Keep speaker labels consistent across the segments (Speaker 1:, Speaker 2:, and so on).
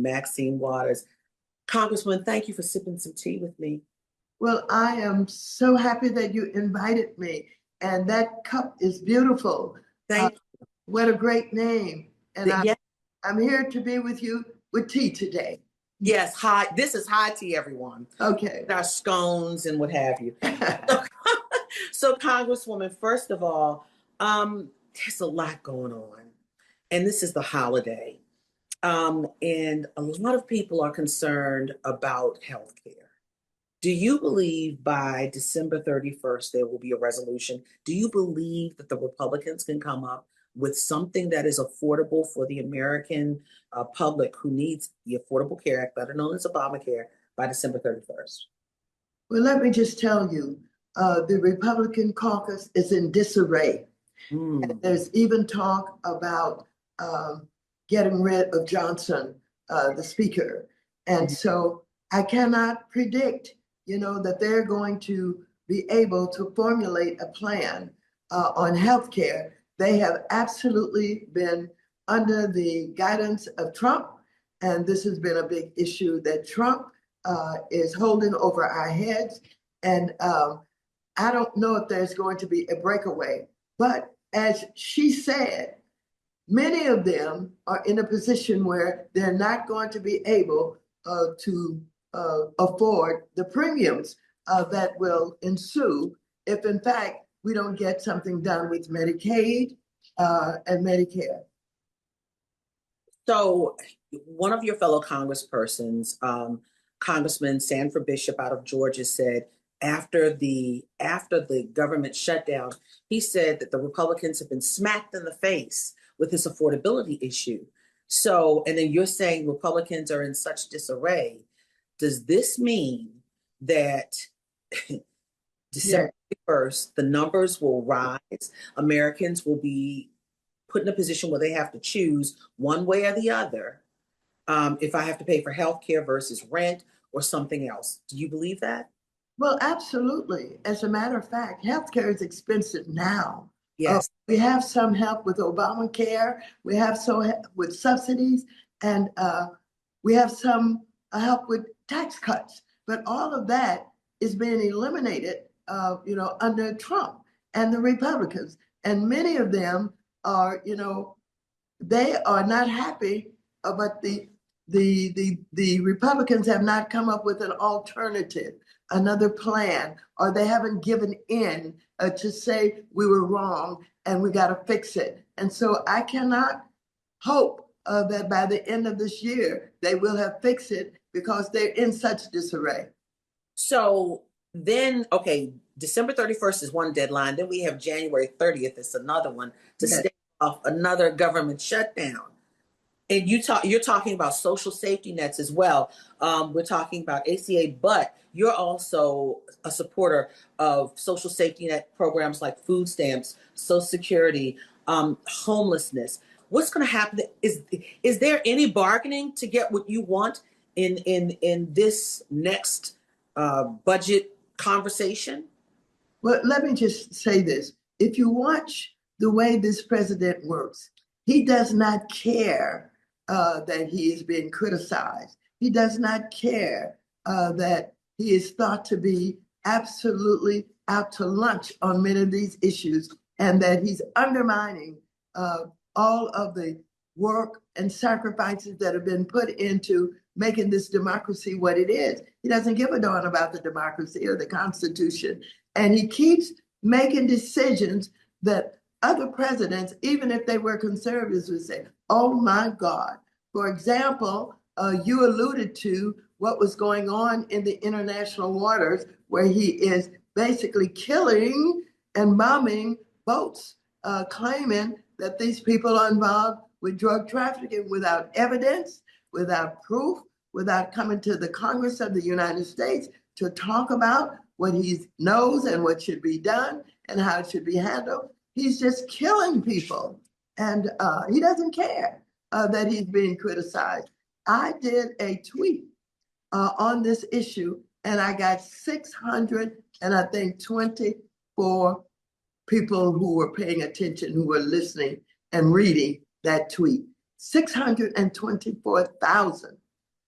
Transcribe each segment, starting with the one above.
Speaker 1: Maxine Waters. Congressman, thank you for sipping some tea with me.
Speaker 2: Well, I am so happy that you invited me, and that cup is beautiful.
Speaker 1: Thank you.
Speaker 2: What a great name. And
Speaker 1: Yes.
Speaker 2: I'm here to be with you with tea today.
Speaker 1: Yes, hi. This is high tea, everyone.
Speaker 2: Okay.
Speaker 1: Our scones and what have you. So, Congresswoman, first of all, there's a lot going on, and this is the holiday. And a lot of people are concerned about health care. Do you believe by December 31st there will be a resolution? Do you believe that the Republicans can come up with something that is affordable for the American public who needs the Affordable Care Act, better known as Obamacare, by December 31st?
Speaker 2: Well, let me just tell you, the Republican caucus is in disarray. And there's even talk about getting rid of Johnson, the speaker. And so I cannot predict, that they're going to be able to formulate a plan on health care. They have absolutely been under the guidance of Trump. And this has been a big issue that Trump is holding over our heads. And I don't know if there's going to be a breakaway. But as she said, many of them are in a position where they're not going to be able to afford the premiums that will ensue if, in fact, we don't get something done with Medicaid and Medicare.
Speaker 1: So one of your fellow congresspersons, Congressman Sanford Bishop out of Georgia, said after the government shutdown, he said that the Republicans have been smacked in the face with this affordability issue. So, and then you're saying Republicans are in such disarray. Does this mean that December 1st, the numbers will rise? Americans will be put in a position where they have to choose one way or the other. If I have to pay for health care versus rent or something else. Do you believe that?
Speaker 2: Well, absolutely. As a matter of fact, healthcare is expensive now.
Speaker 1: Yes.
Speaker 2: We have some help with Obamacare. We have some with subsidies, and we have some help with tax cuts. But all of that is being eliminated, under Trump and the Republicans. And many of them are, they are not happy, but the Republicans have not come up with an alternative, another plan, or they haven't given in to say we were wrong and we got to fix it. And so I cannot hope that by the end of this year, they will have fixed it because they're in such disarray.
Speaker 1: So then, okay, December 31st is one deadline. Then we have January 30th. It's another one to stay off another government shutdown. And you're talking about social safety nets as well. We're talking about ACA, but you're also a supporter of social safety net programs like food stamps, Social Security, homelessness. What's going to happen? Is there any bargaining to get what you want in this next budget conversation?
Speaker 2: Well, let me just say this. If you watch the way this president works, he does not care that he is being criticized. He does not care that he is thought to be absolutely out to lunch on many of these issues, and that he's undermining all of the work and sacrifices that have been put into making this democracy what it is. He doesn't give a darn about the democracy or the Constitution. And he keeps making decisions that other presidents, even if they were conservatives, would say, oh my God. For example, you alluded to what was going on in the international waters, where he is basically killing and bombing boats, claiming that these people are involved with drug trafficking without evidence, without proof, without coming to the Congress of the United States to talk about what he knows and what should be done and how it should be handled. He's just killing people, and he doesn't care that he's being criticized. I did a tweet on this issue, and I got 624 people who were paying attention, who were listening and reading that tweet. 624,000.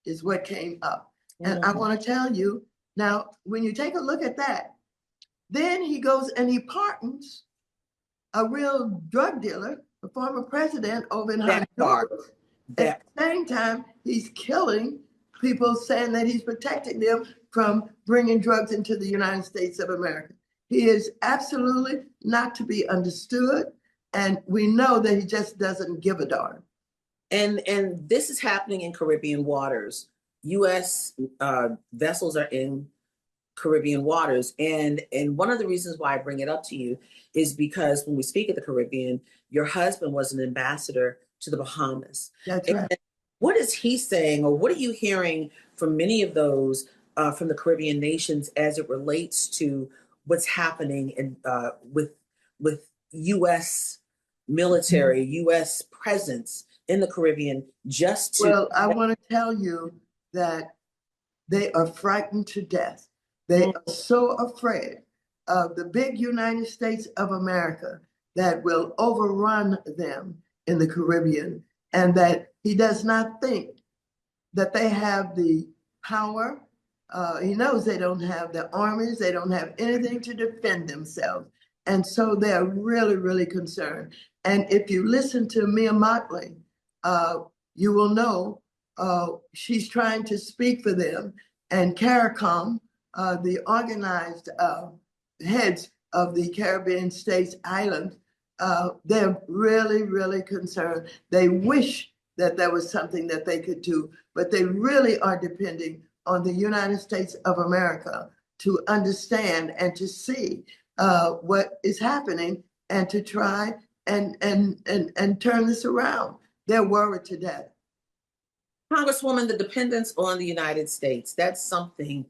Speaker 2: is what came up. And I want to tell you, now, when you take a look at that, then he goes and he pardons a real drug dealer, the former president over in Honduras. At the same time, he's killing people, saying that he's protecting them from bringing drugs into the United States of America. He is absolutely not to be understood, and we know that he just doesn't give a darn.
Speaker 1: And this is happening in Caribbean waters. U.S. Vessels are in Caribbean waters, and one of the reasons why I bring it up to you is because when we speak of the Caribbean, your husband was an ambassador to the Bahamas.
Speaker 2: That's right.
Speaker 1: And what is he saying, or what are you hearing from many of those from the Caribbean nations as it relates to what's happening in with U.S. military, U.S. presence in the Caribbean?
Speaker 2: Well, I want to tell you that they are frightened to death. They are so afraid of the big United States of America that will overrun them in the Caribbean, and that he does not think that they have the power. He knows they don't have the armies, they don't have anything to defend themselves. And so they're really, really concerned. And if you listen to Mia Mottley, you will know she's trying to speak for them. And CARICOM, the organized heads of the Caribbean states islands, they're really, really concerned. They wish that there was something that they could do, but they really are depending on the United States of America to understand and to see what is happening and to try and turn this around. They're worried to death.
Speaker 1: Congresswoman, the dependence on the United States, that's something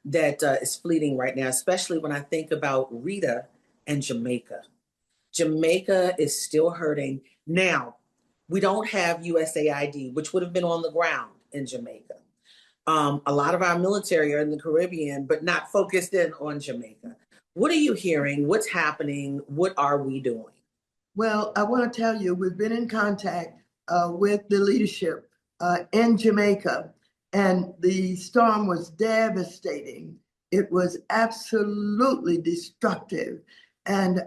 Speaker 1: that is fleeting right now, especially when I think about Rita and Jamaica. Jamaica is still hurting. Now, we don't have USAID, which would have been on the ground in Jamaica. A lot of our military are in the Caribbean, but not focused in on Jamaica. What are you hearing? What's happening? What are we doing?
Speaker 2: Well, I want to tell you, we've been in contact with the leadership in Jamaica, and the storm was devastating. It was absolutely destructive. And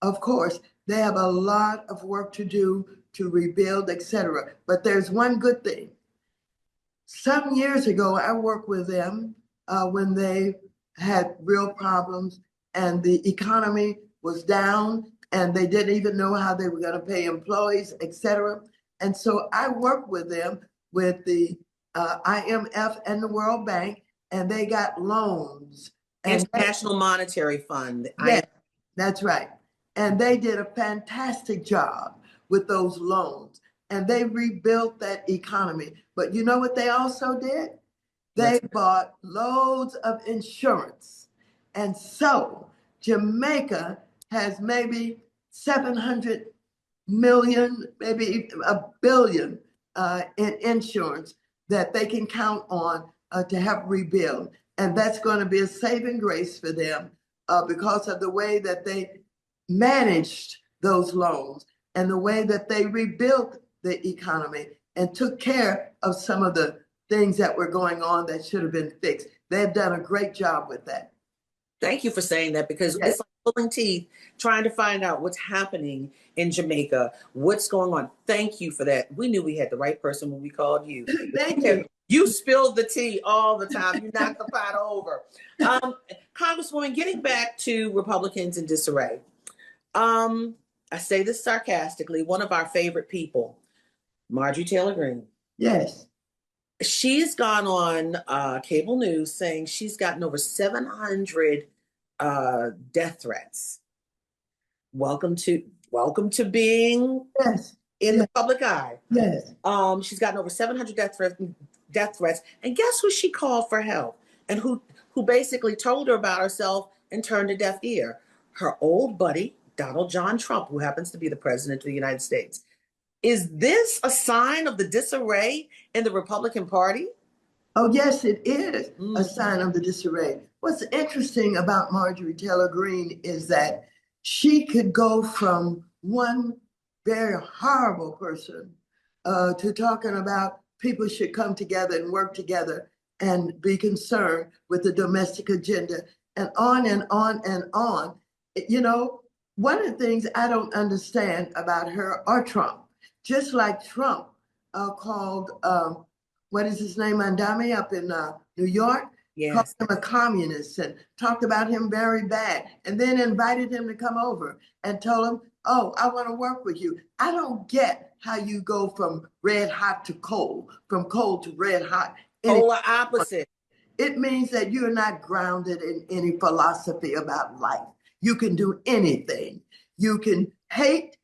Speaker 2: of course, they have a lot of work to do to rebuild, etc. But there's one good thing. Some years ago, I worked with them when they had real problems and the economy was down and they didn't even know how they were going to pay employees, etc. And so I worked with them with the IMF and the World Bank, and they got loans.
Speaker 1: International Monetary Fund.
Speaker 2: Yes, that's right. And they did a fantastic job with those loans, and they rebuilt that economy. But you know what they also did? They bought loads of insurance. And so Jamaica has maybe 700 million, maybe a billion in insurance that they can count on to help rebuild. And that's going to be a saving grace for them because of the way that they managed those loans and the way that they rebuilt the economy and took care of some of the things that were going on that should have been fixed. They've done a great job with that.
Speaker 1: Thank you for saying that, because it's like pulling teeth, trying to find out what's happening in Jamaica, what's going on. Thank you for that. We knew we had the right person when we called you.
Speaker 2: Thank you.
Speaker 1: You spilled the tea all the time. You knocked the pot over. Congresswoman, getting back to Republicans in disarray. I say this sarcastically, one of our favorite people, Marjorie Taylor Greene.
Speaker 2: Yes.
Speaker 1: She's gone on cable news saying she's gotten over 700 death threats. Welcome to being in the public eye.
Speaker 2: Yes.
Speaker 1: She's gotten over 700 death threats. And guess who she called for help and who basically told her about herself and turned a deaf ear? Her old buddy, Donald John Trump, who happens to be the president of the United States. Is this a sign of the disarray in the Republican Party?
Speaker 2: Oh, yes, it is a sign of the disarray. What's interesting about Marjorie Taylor Greene is that she could go from one very horrible person to talking about people should come together and work together and be concerned with the domestic agenda, and on and on and on. You know, one of the things I don't understand about her or Trump, just like Trump called, what is his name, Andami up in New York, called
Speaker 1: Yes.
Speaker 2: him a communist and talked about him very bad, and then invited him to come over and told him, oh, I want to work with you. I don't get how you go from red hot to cold, from cold to red hot.
Speaker 1: Polar opposite.
Speaker 2: It means that you're not grounded in any philosophy about life. You can do anything. You can hate,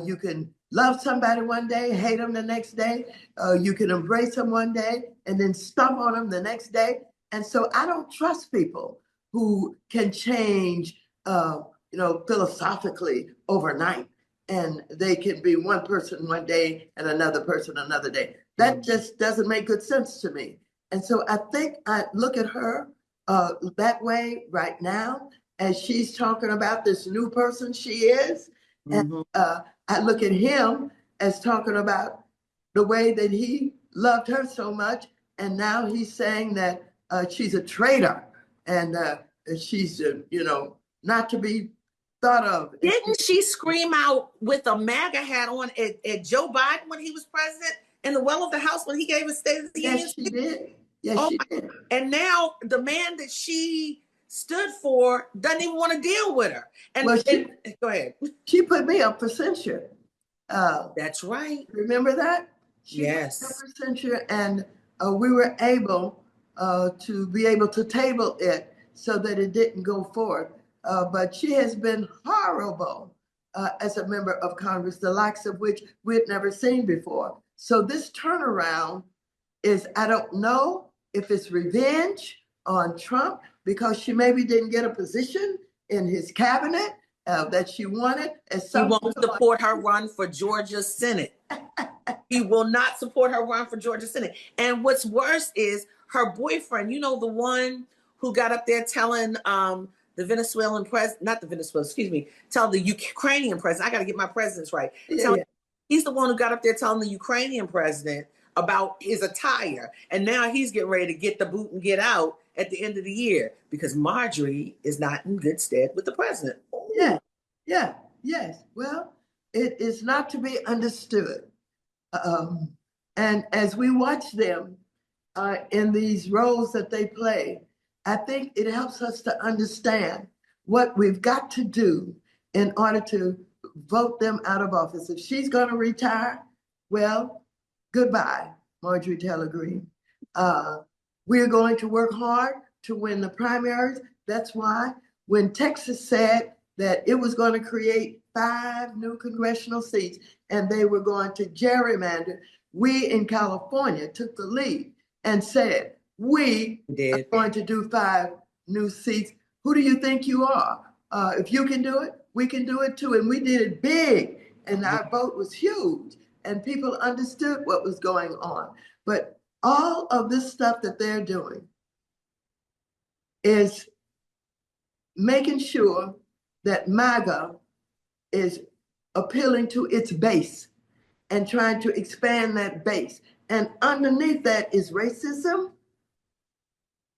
Speaker 2: you can love somebody one day, hate them the next day. You can embrace them one day and then stomp on them the next day. And so I don't trust people who can change, philosophically overnight. And they can be one person one day and another person another day. That just doesn't make good sense to me. And so I think I look at her that way right now, as she's talking about this new person she is. And I look at him as talking about the way that he loved her so much. And now he's saying that she's a traitor and she's, not to be thought of.
Speaker 1: Didn't she scream out with a MAGA hat on at Joe Biden when he was president in the well of the House when he gave his State of the Union?
Speaker 2: Yes, she did. Yes, she did.
Speaker 1: And now the man that she stood for doesn't even want to deal with her. And,
Speaker 2: Well,
Speaker 1: go ahead.
Speaker 2: She put me up for censure.
Speaker 1: That's right.
Speaker 2: Remember that?
Speaker 1: Yes.
Speaker 2: Put me up for censure, and we were able to be able to table it so that it didn't go forward. But she has been horrible as a member of Congress, the likes of which we had never seen before. So this turnaround is, I don't know if it's revenge on Trump because she maybe didn't get a position in his cabinet that she wanted.
Speaker 1: He won't support her run for Georgia Senate. He will not support her run for Georgia Senate. And what's worse is her boyfriend, the one who got up there telling the Venezuelan president, not the Venezuelan, excuse me, tell the Ukrainian president, I got to get my presidents right. He's the one who got up there telling the Ukrainian president about his attire. And now he's getting ready to get the boot and get out at the end of the year because Marjorie is not in good stead with the president.
Speaker 2: Ooh. Yes. Well, it is not to be understood. And as we watch them in these roles that they play, I think it helps us to understand what we've got to do in order to vote them out of office. If she's going to retire, well, goodbye, Marjorie Taylor Greene. We're going to work hard to win the primaries. That's why when Texas said that it was going to create 5 new congressional seats and they were going to gerrymander, we in California took the lead and said, we are going to do 5 new seats. Who do you think you are? If you can do it, we can do it too. And we did it big, and our vote was huge, and people understood what was going on. But all of this stuff that they're doing is making sure that MAGA is appealing to its base and trying to expand that base. And underneath that is racism.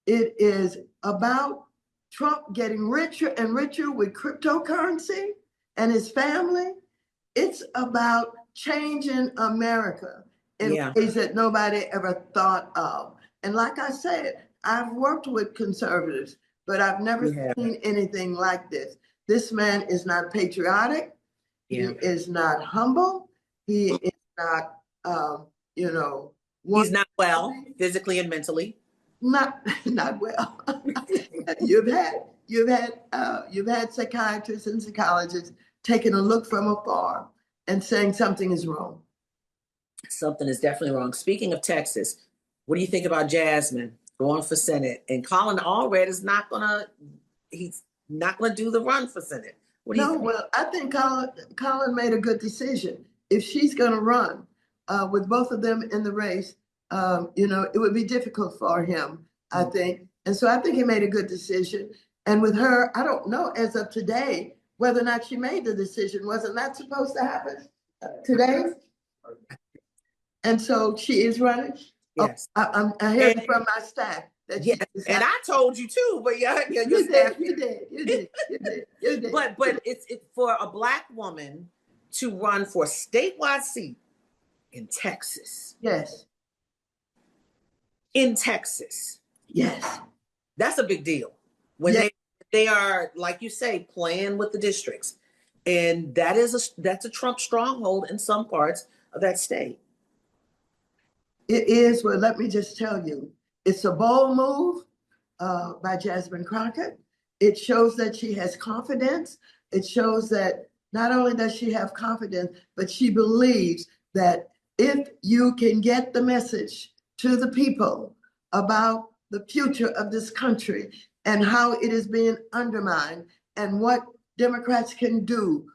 Speaker 2: It is about Trump getting richer and richer with cryptocurrency and his family. It's about changing America in ways that nobody ever thought of. And like I said, I've worked with conservatives, but I've never seen anything like this. This man is not patriotic. He is not humble. He is not,
Speaker 1: he's not well physically and mentally.
Speaker 2: Not well. You've had psychiatrists and psychologists taking a look from afar and saying something is wrong.
Speaker 1: Something is definitely wrong. Speaking of Texas, what do you think about Jasmine going for Senate? And Colin Allred is he's not gonna do the run for Senate. What do you think?
Speaker 2: Well, I think Colin made a good decision. If she's gonna run with both of them in the race, it would be difficult for him, I think. And so I think he made a good decision. And with her, I don't know as of today whether or not she made the decision. Wasn't that supposed to happen today? And so she is running. Oh,
Speaker 1: Yes.
Speaker 2: I heard from my staff that
Speaker 1: Yeah,
Speaker 2: she is.
Speaker 1: and I told you too, but yeah, your
Speaker 2: You
Speaker 1: staff.
Speaker 2: did, you did, you did, you did, you did.
Speaker 1: But it's for a Black woman to run for a statewide seat in Texas.
Speaker 2: Yes,
Speaker 1: In Texas,
Speaker 2: yes,
Speaker 1: that's a big deal. When
Speaker 2: yes.
Speaker 1: they are, like you say, playing with the districts, and that's a Trump stronghold in some parts of that state.
Speaker 2: It is. Well, let me just tell you, it's a bold move by Jasmine Crockett. It shows that she has confidence. It shows that not only does she have confidence, but she believes that if you can get the message to the people about the future of this country and how it is being undermined and what Democrats can do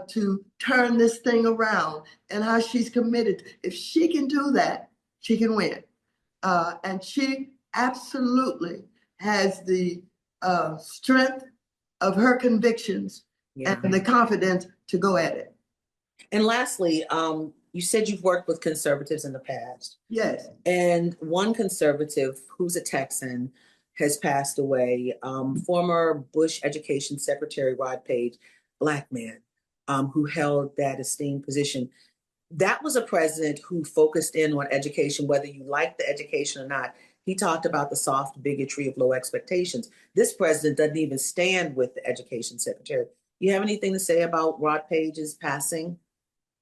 Speaker 2: to turn this thing around and how she's committed, if she can do that, she can win. And she absolutely has the strength of her convictions and the confidence to go at it.
Speaker 1: And lastly, you said you've worked with conservatives in the past.
Speaker 2: Yes.
Speaker 1: And one conservative who's a Texan has passed away. Former Bush Education Secretary Rod Paige, Black man, who held that esteemed position. That was a president who focused in on education, whether you liked the education or not. He talked about the soft bigotry of low expectations. This president doesn't even stand with the education secretary. You have anything to say about Rod Page's passing?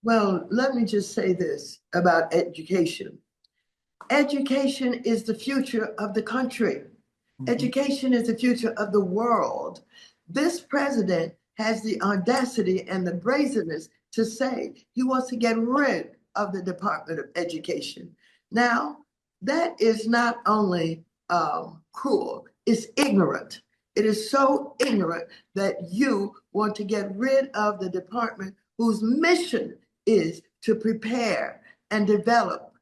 Speaker 2: Well, let me just say this about education. Education is the future of the country. Education is the future of the world. This president has the audacity and the brazenness to say he wants to get rid of the Department of Education. Now, that is not only cruel, it's ignorant. It is so ignorant that you want to get rid of the department whose mission is to prepare and develop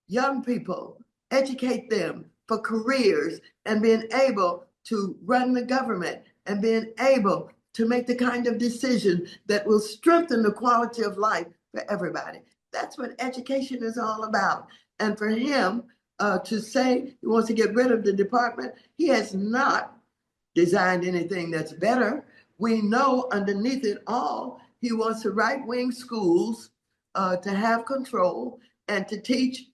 Speaker 2: young people, educate them for careers and being able to run the government and being able to make the kind of decision that will strengthen the quality of life for everybody. That's what education is all about. And for him to say he wants to get rid of the department, he has not designed anything that's better. We know underneath it all, he wants the right-wing schools to have control and to teach,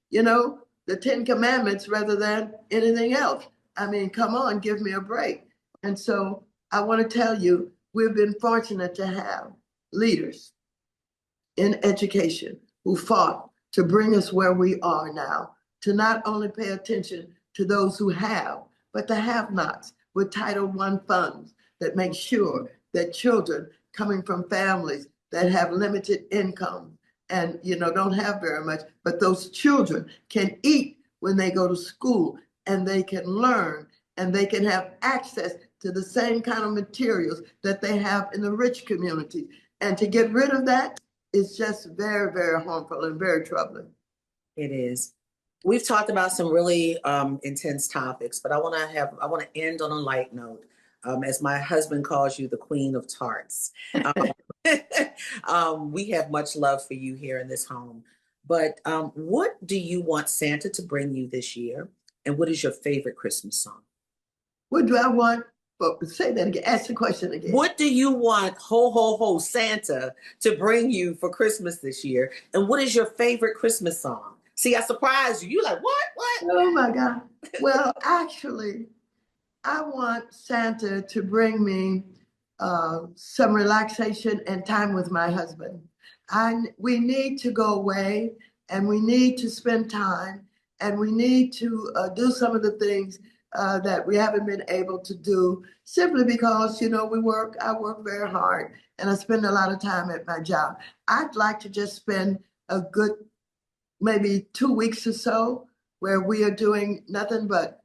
Speaker 2: the 10 Commandments rather than anything else. I mean, come on, give me a break. And so I want to tell you, we've been fortunate to have leaders in education who fought to bring us where we are now, to not only pay attention to those who have, but the have-nots with Title I funds that make sure that children coming from families that have limited income and don't have very much, but those children can eat when they go to school and they can learn and they can have access to the same kind of materials that they have in the rich communities. And to get rid of that is just very, very harmful and very troubling.
Speaker 1: It is. We've talked about some really intense topics, but I want to end on a light note. As my husband calls you, the queen of tarts. We have much love for you here in this home. But what do you want Santa to bring you this year? And what is your favorite Christmas song?
Speaker 2: What do I want? Well, say that again. Ask the question again.
Speaker 1: What do you want, ho, ho, ho, Santa to bring you for Christmas this year? And what is your favorite Christmas song? See, I surprised you. You're like, what?
Speaker 2: Oh, my God. Well, actually, I want Santa to bring me some relaxation and time with my husband. We need to go away and we need to spend time and we need to do some of the things that we haven't been able to do simply because, I work very hard and I spend a lot of time at my job. I'd like to just spend a good maybe 2 weeks or so where we are doing nothing but,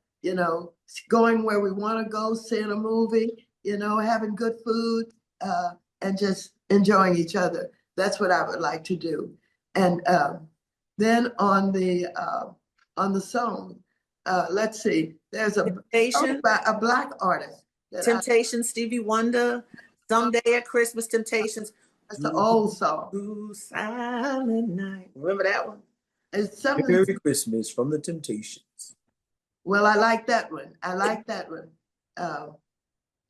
Speaker 2: going where we want to go, seeing a movie, having good food, and just enjoying each other. That's what I would like to do. And then on the song, let's see, there's a Black artist.
Speaker 1: Temptation, Stevie Wonder, Someday at Christmas, Temptations.
Speaker 2: That's the old song.
Speaker 1: Ooh, Silent Night. Remember that one?
Speaker 2: It's something.
Speaker 1: Merry Christmas from the Temptations.
Speaker 2: Well, I like that one. I like that one.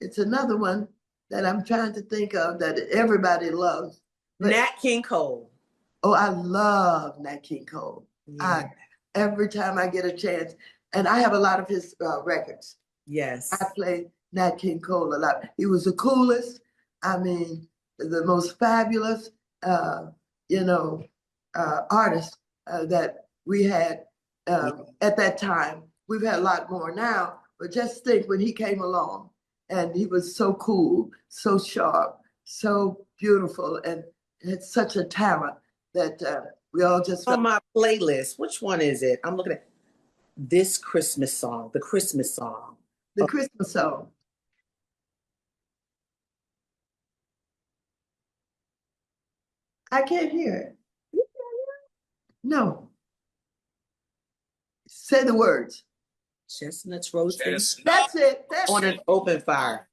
Speaker 2: It's another one that I'm trying to think of that everybody loves. But,
Speaker 1: Nat King Cole.
Speaker 2: oh, I love Nat King Cole.
Speaker 1: Yeah.
Speaker 2: Every time I get a chance, and I have a lot of his records.
Speaker 1: Yes.
Speaker 2: I play Nat King Cole a lot. He was the coolest. I mean, the most fabulous, artist that we had at that time. We've had a lot more now, but just think when he came along, and he was so cool, so sharp, so beautiful, and had such a talent that we all just
Speaker 1: on my playlist. Which one is it? I'm looking at this Christmas song, the Christmas song.
Speaker 2: The Christmas song. I can't hear it. No. Say the words.
Speaker 1: Chestnuts roasting.
Speaker 2: That's it. That's
Speaker 1: on an open fire.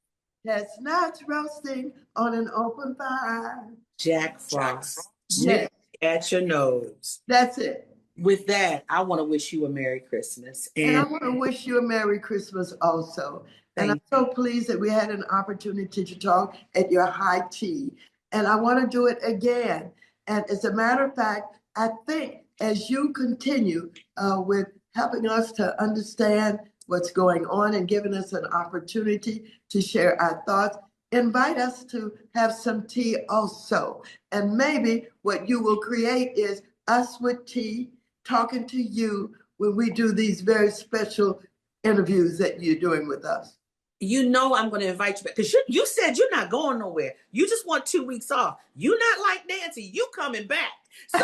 Speaker 2: Chestnuts roasting on an open fire.
Speaker 1: Jack Frost.
Speaker 2: Yes.
Speaker 1: At your nose.
Speaker 2: That's it.
Speaker 1: With that, I want to wish you a Merry Christmas.
Speaker 2: And I want to wish you a Merry Christmas also. And I'm so pleased that we had an opportunity to talk at your high tea. And I want to do it again. And as a matter of fact, I think as you continue with helping us to understand what's going on and giving us an opportunity to share our thoughts, invite us to have some tea also. And maybe what you will create is us with tea, talking to you when we do these very special interviews that you're doing with us.
Speaker 1: You know I'm going to invite you back because you said you're not going nowhere. You just want 2 weeks off. You're not like Nancy. You coming back. So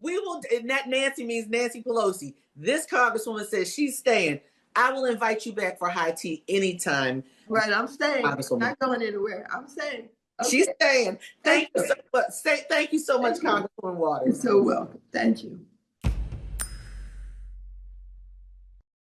Speaker 1: we will, and that Nancy means Nancy Pelosi. This Congresswoman says she's staying. I will invite you back for high tea anytime.
Speaker 2: Right, I'm staying. I'm not going anywhere. I'm staying. Okay.
Speaker 1: She's staying. Thank you so much. Congresswoman Waters.
Speaker 2: You're so welcome. Thank you.